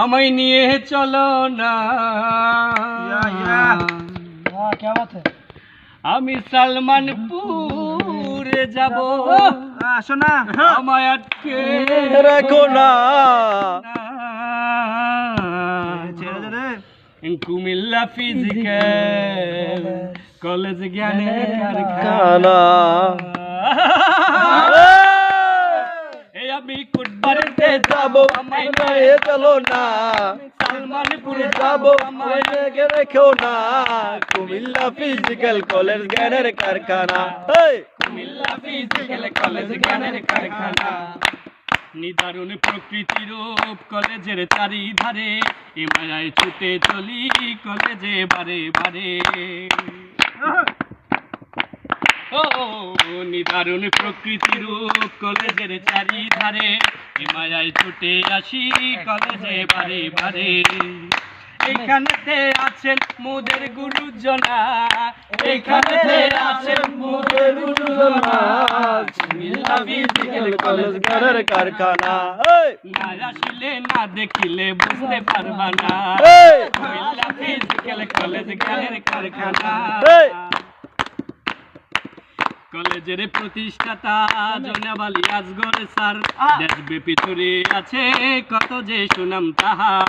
আমায় নিয়ে চলো না। क्या बात है? আমি সালমানপুরে যাব। শোনা আমায় আটকে রেখো না। কুমিল্লা ফিজিক্যাল কলেজ জ্ঞানের কারখানা। এই আমি কুটবাড়িতে যাব আমায় নিয়ে চলো না। সালমানপুরে যাব আমায় রেখো না। কুমিল্লা ফিজিক্যাল কলেজ জ্ঞানের কারখানা। কুমিল্লা ফিজিক্যাল কলেজ জ্ঞানের কারখানা। নিদারুণ প্রকৃতি রূপ কলেজের চারিধারে, এ মায়ায় ছুটে চলি কলেজে বারে বারে। ও নিদারুণ প্রকৃতি রূপ কলেজের চারিধারে, এ মায়ায় ছুটে আসি কলেজে বারে বারে। এইখানেতে আছেন মোদের গুরুজনা, এইখানেতে আছেন মোদের গুরুজনা। কুমিল্লা ফিজিক্যাল কলেজ জ্ঞানের কারখানা। না আসলে না দেখিলে বুঝতে পারবা না। কুমিল্লা ফিজিক্যাল কলেজ জ্ঞানের কারখানা। কলেজের প্রতিষ্ঠাতা জনাব আলী আসগর স্যার, দেশব্যাপী ছড়িয়ে আছে কত যে সুনাম তাহার।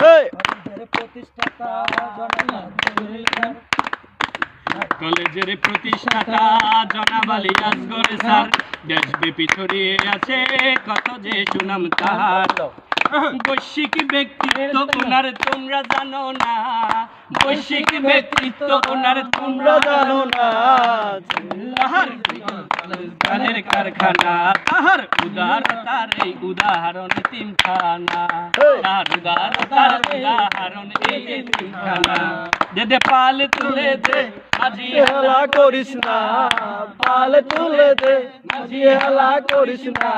কলেজের প্রতিষ্ঠাতা জনাব আলী আসগর স্যার, দেশব্যাপী ছড়িয়ে আছে কত যে সুনাম তাহার। বৈশ্বিক ব্যক্তিত্ব ওনার তোমরা জানো না, বৈশ্বিক ব্যক্তিত্ব ওনার তোমরা জানো না। তাহার জ্ঞানের কারখানা, তাহার উদারতার এই উদাহরণ তিনখানা, তাহার উদারতার উদাহরণ এই তিনখানা। দে পাল তুলে দে মাঝি হেলা করিস না, পাল তুলে দে মাঝি হেলা করিস না।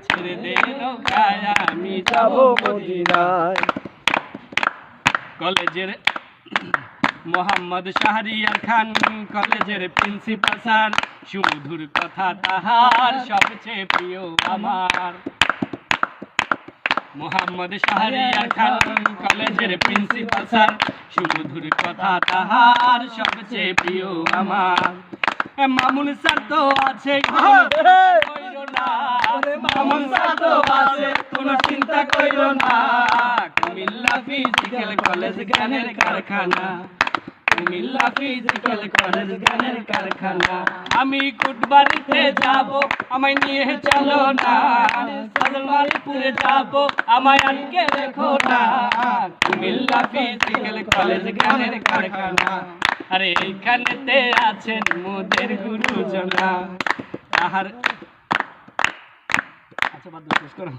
ছেড়ে দে নৌকায় আমি যাব মদিনায়। কলেজের মোহাম্মদ শাহরিয়ার খান কলেজের প্রিন্সিপাল স্যার, সুমধুর কথা তাহার সবচেয়ে প্রিয় আমার। মোহাম্মদ শাহরিয়ার খান কলেজের প্রিন্সিপাল স্যার, সুমধুর কথা তাহার সবচেয়ে প্রিয় আমার। মামুন স্যার তো আছে কইরো না, মামুন স্যার তো আছে কোনো চিন্তা কইরো না। কুমিল্লা ফিজিক্যাল কলেজ জ্ঞানের কারখানা, কুমিল্লা ফিজিক্যাল কলেজ জ্ঞানের কারখানা। আমি কুটবাড়িতে যাব আমায় নিয়ে চলো না, সালমানপুরে যাব আমায় আটকে রেখো না। কুমিল্লা ফিজিক্যাল কলেজ জ্ঞানের কারখানা। আরে এইখানেতে আছেন মোদের গুরুজনা। আহার আচ্ছা বাদ শেষ করো।